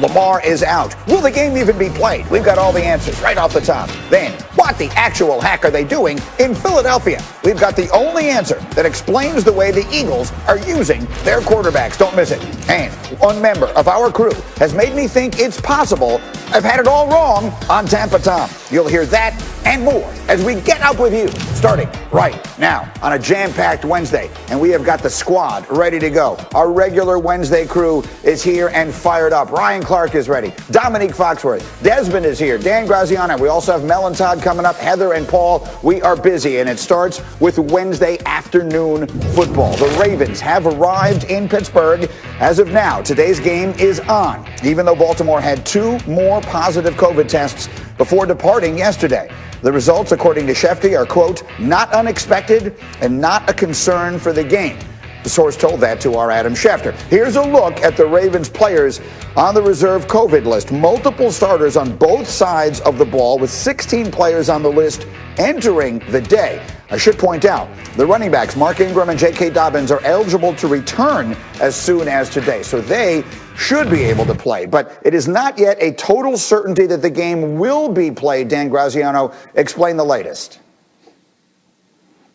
Lamar is out. Will the game even be played? We've got all the answers right off the top. Then, what the actual heck are they doing in Philadelphia? We've got the only answer that explains the way the Eagles are using their quarterbacks. Don't miss it. And one member of our crew has made me think it's possible I've had it all wrong on Tampa Tom. You'll hear that and more as we get up with you, starting right now on a jam-packed Wednesday. And we have got the squad ready to go. Our regular Wednesday crew is here and fired up. Ryan Clark is ready. Dominique Foxworth. Desmond is here. Dan Graziano. We also have Mel and Todd coming up. Heather and Paul. We are busy, and it starts with Wednesday afternoon football. The Ravens have arrived in Pittsburgh. As of now, today's game is on, even though Baltimore had 2 more positive COVID tests before departing yesterday. The results, according to Shefty, are, quote, not unexpected and not a concern for the game. The source told that to our Adam Schefter. Here's a look at the Ravens players on the reserve COVID list. Multiple starters on both sides of the ball, with 16 players on the list entering the day. I should point out, the running backs, Mark Ingram and J.K. Dobbins, are eligible to return as soon as today, so they should be able to play. But it is not yet a total certainty that the game will be played. Dan Graziano, explain the latest.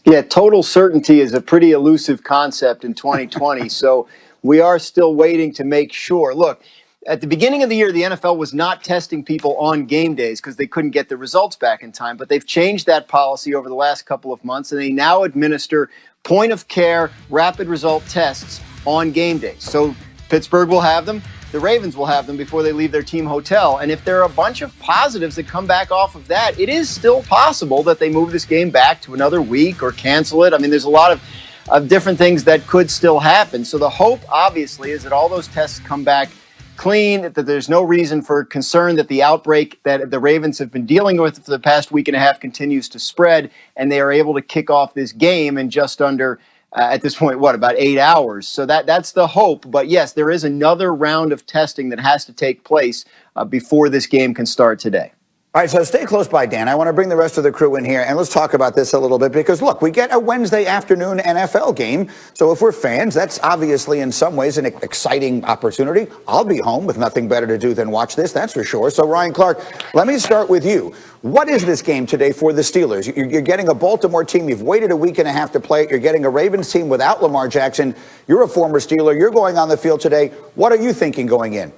Yeah, total certainty is a pretty elusive concept in 2020, so we are still waiting to make sure. Look, at the beginning of the year, the NFL was not testing people on game days because they couldn't get the results back in time, but they've changed that policy over the last couple of months, and they now administer point-of-care rapid result tests on game days. So Pittsburgh will have them. The Ravens will have them before they leave their team hotel. And if there are a bunch of positives that come back off of that, it is still possible that they move this game back to another week or cancel it. I mean, there's a lot of different things that could still happen. So the hope, obviously, is that all those tests come back clean, that there's no reason for concern that the outbreak that the Ravens have been dealing with for the past week and a half continues to spread, and they are able to kick off this game in just under at this point, about 8 hours. So that's the hope. But yes, there is another round of testing that has to take place before this game can start today. All right, so stay close by, Dan. I want to bring the rest of the crew in here, and let's talk about this a little bit, because, look, we get a Wednesday afternoon NFL game, so if we're fans, that's obviously in some ways an exciting opportunity. I'll be home with nothing better to do than watch this, that's for sure. So, Ryan Clark, let me start with you. What is this game today for the Steelers? You're getting a Baltimore team. You've waited a week and a half to play it. You're getting a Ravens team without Lamar Jackson. You're a former Steeler. You're going on the field today. What are you thinking going in?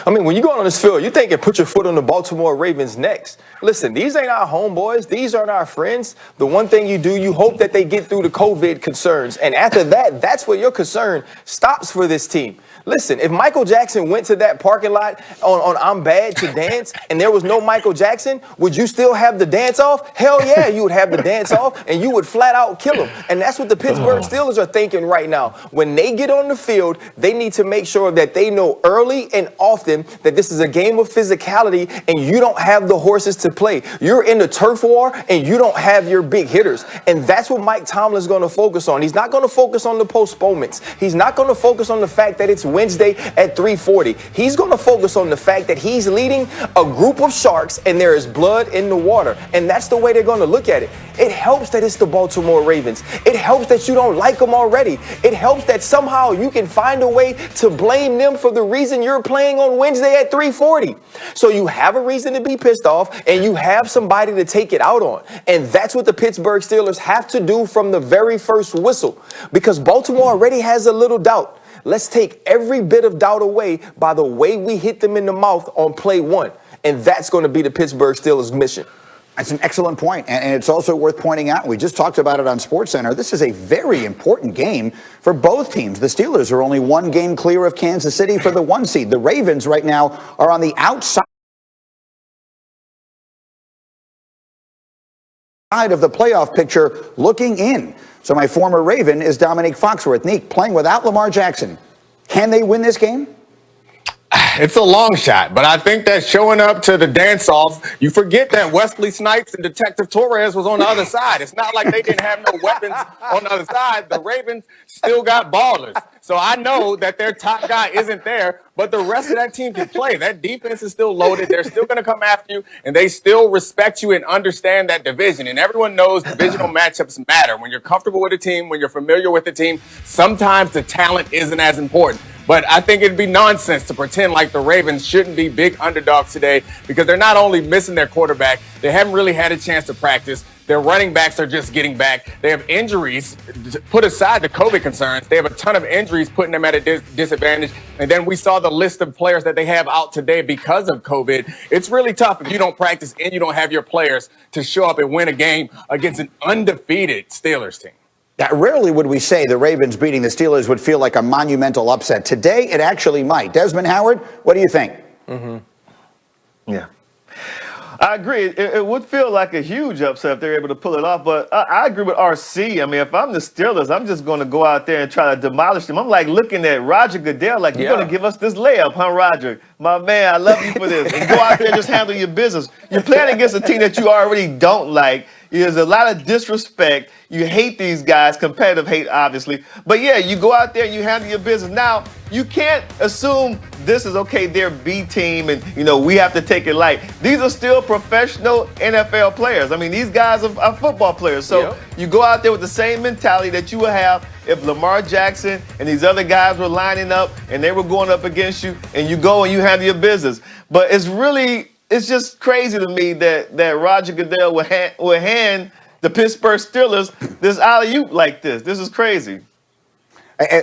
I mean, when you go on this field, you think put your foot on the Baltimore Ravens' necks. Listen, these ain't our homeboys. These aren't our friends. The one thing you do, you hope that they get through the COVID concerns. And after that, that's where your concern stops for this team. Listen, if Michael Jackson went to that parking lot on I'm Bad to dance and there was no Michael Jackson, would you still have the dance off? Hell yeah, you would have the dance off, and you would flat out kill him. And that's what the Pittsburgh Steelers are thinking right now. When they get on the field, they need to make sure that they know early and often that this is a game of physicality and you don't have the horses to play. You're in the turf war and you don't have your big hitters. And that's what Mike Tomlin's going to focus on. He's not going to focus on the postponements. He's not going to focus on the fact that it's Wednesday at 3:40. He's going to focus on the fact that he's leading a group of sharks and there is blood in the water. And that's the way they're going to look at it. It helps that it's the Baltimore Ravens. It helps that you don't like them already. It helps that somehow you can find a way to blame them for the reason you're playing on Wednesday at 3:40. So you have a reason to be pissed off and you have somebody to take it out on. And that's what the Pittsburgh Steelers have to do from the very first whistle, because Baltimore already has a little doubt. Let's take every bit of doubt away by the way we hit them in the mouth on play one. And that's going to be the Pittsburgh Steelers' mission. That's an excellent point, and it's also worth pointing out, we just talked about it on SportsCenter, this is a very important game for both teams. The Steelers are only 1 game clear of Kansas City for the 1 seed. The Ravens right now are on the outside of the playoff picture looking in. So my former Raven is Dominique Foxworth. Neek, playing without Lamar Jackson, can they win this game? It's a long shot, but I think that showing up to the dance-off, you forget that Wesley Snipes and Detective Torres was on the other side. It's not like they didn't have no weapons on the other side. The Ravens still got ballers. So I know that their top guy isn't there, but the rest of that team can play. That defense is still loaded. They're still going to come after you, and they still respect you and understand that division. And everyone knows divisional matchups matter. When you're comfortable with a team, when you're familiar with the team, sometimes the talent isn't as important. But I think it'd be nonsense to pretend like the Ravens shouldn't be big underdogs today, because they're not only missing their quarterback, they haven't really had a chance to practice. Their running backs are just getting back. They have injuries. Put aside the COVID concerns, they have a ton of injuries putting them at a disadvantage. And then we saw the list of players that they have out today because of COVID. It's really tough if you don't practice and you don't have your players to show up and win a game against an undefeated Steelers team. Now, rarely would we say the Ravens beating the Steelers would feel like a monumental upset. Today, it actually might. Desmond Howard, what do you think? Yeah. I agree. It would feel like a huge upset if they're able to pull it off. But I agree with RC. I mean, if I'm the Steelers, I'm just going to go out there and try to demolish them. I'm like looking at Roger Goodell like, you're going to give us this layup, huh, Roger? My man, I love you for this. And go out there and just handle your business. You're playing against a team that you already don't like. There's a lot of disrespect. You hate these guys, competitive hate, obviously. But yeah, you go out there and you handle your business. Now, you can't assume this is okay, they're B team and, we have to take it light. These are still professional NFL players. I mean, these guys are football players. So you go out there with the same mentality that you would have if Lamar Jackson and these other guys were lining up and they were going up against you, and you go and you handle your business. But it's just crazy to me that Roger Goodell would hand the Pittsburgh Steelers this alley-oop like this. This is crazy.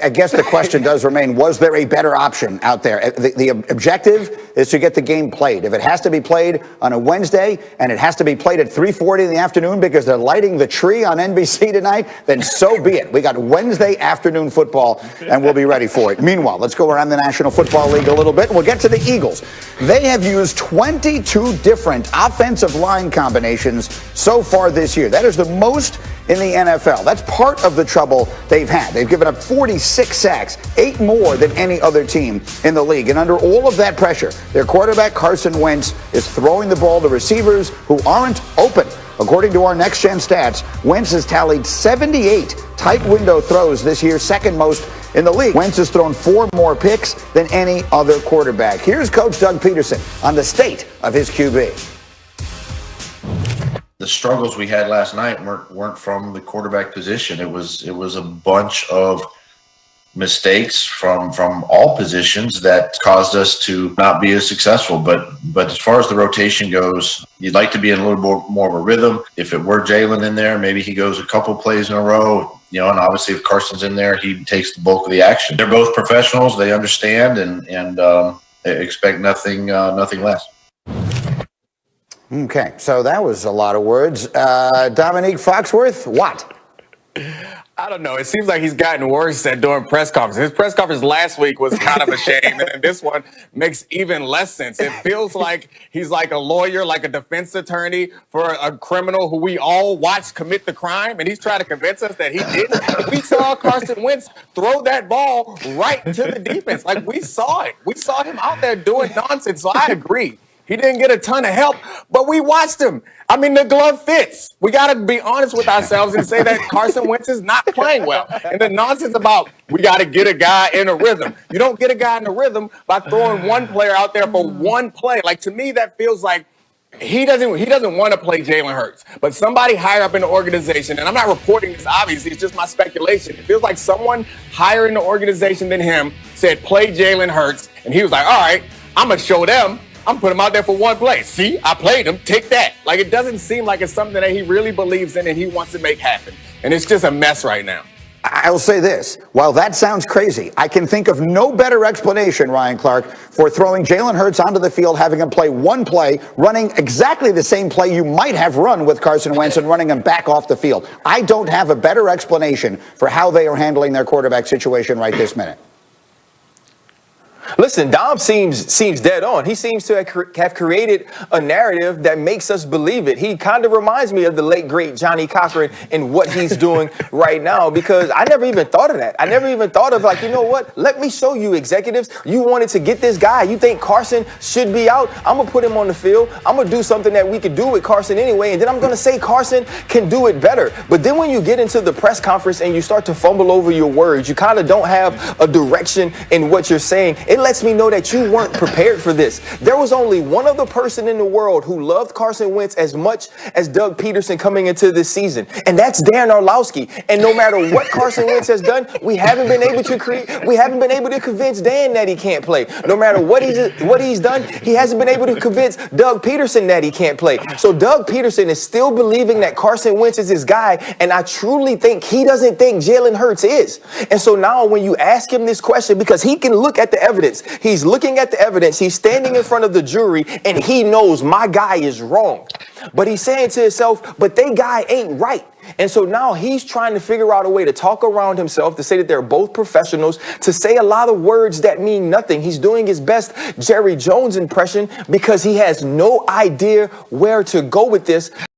I guess the question does remain, was there a better option out there? The objective is to get the game played. If it has to be played on a Wednesday and it has to be played at 3:40 in the afternoon because they're lighting the tree on NBC tonight, then so be it. We got Wednesday afternoon football, and we'll be ready for it. Meanwhile, let's go around the National Football League a little bit, and we'll get to the Eagles. They have used 22 different offensive line combinations so far this year. That is the most in the NFL. That's part of the trouble they've had. They've given up 46 sacks, 8 more than any other team in the league. And under all of that pressure, their quarterback, Carson Wentz, is throwing the ball to receivers who aren't open. According to our Next Gen stats, Wentz has tallied 78 tight window throws this year, second most in the league. Wentz has thrown 4 more picks than any other quarterback. Here's Coach Doug Peterson on the state of his QB. The struggles we had last night weren't from the quarterback position. It was a bunch of mistakes from all positions that caused us to not be as successful. But as far as the rotation goes, you'd like to be in a little more of a rhythm. If it were Jalen in there, maybe he goes a couple plays in a row. And obviously if Carson's in there, he takes the bulk of the action. They're both professionals. They understand and expect nothing less. Okay, so that was a lot of words. Dominique Foxworth, what? I don't know. It seems like he's gotten worse at doing press conferences. His press conference last week was kind of a shame, and this one makes even less sense. It feels like he's like a lawyer, like a defense attorney for a criminal who we all watched commit the crime, and he's trying to convince us that he didn't. We saw Carson Wentz throw that ball right to the defense. Like, we saw it. We saw him out there doing nonsense, so I agree. He didn't get a ton of help, but we watched him. I mean, the glove fits. We got to be honest with ourselves and say that Carson Wentz is not playing well. And the nonsense about we got to get a guy in a rhythm. You don't get a guy in a rhythm by throwing one player out there for one play. Like, to me, that feels like he doesn't want to play Jalen Hurts. But somebody higher up in the organization, and I'm not reporting this, obviously, it's just my speculation. It feels like someone higher in the organization than him said, play Jalen Hurts. And he was like, all right, I'm going to show them. I'm putting him out there for one play. See, I played him. Take that. Like, it doesn't seem like it's something that he really believes in and he wants to make happen. And it's just a mess right now. I will say this. While that sounds crazy, I can think of no better explanation, Ryan Clark, for throwing Jalen Hurts onto the field, having him play one play, running exactly the same play you might have run with Carson Wentz and running him back off the field. I don't have a better explanation for how they are handling their quarterback situation right this minute. Listen, Dom seems dead on. He seems to have created a narrative that makes us believe it. He kind of reminds me of the late, great Johnny Cochran and what he's doing right now, because I never even thought of that. I never even thought of, like, you know what? Let me show you, executives. You wanted to get this guy. You think Carson should be out? I'm going to put him on the field. I'm going to do something that we could do with Carson anyway, and then I'm going to say Carson can do it better. But then when you get into the press conference and you start to fumble over your words, you kind of don't have a direction in what you're saying. It lets me know that you weren't prepared for this. There was only one other person in the world who loved Carson Wentz as much as Doug Peterson coming into this season, and that's Dan Orlovsky. And no matter what Carson Wentz has done, we haven't been able to convince Dan that he can't play. No matter what he's done, he hasn't been able to convince Doug Peterson that he can't play. So Doug Peterson is still believing that Carson Wentz is his guy, and I truly think he doesn't think Jalen Hurts is. And so now when you ask him this question, because he can look at the evidence, he's looking at the evidence, he's standing in front of the jury, and he knows my guy is wrong. But he's saying to himself, but they guy ain't right. And so now he's trying to figure out a way to talk around himself, to say that they're both professionals, to say a lot of words that mean nothing. He's doing his best Jerry Jones impression because he has no idea where to go with this.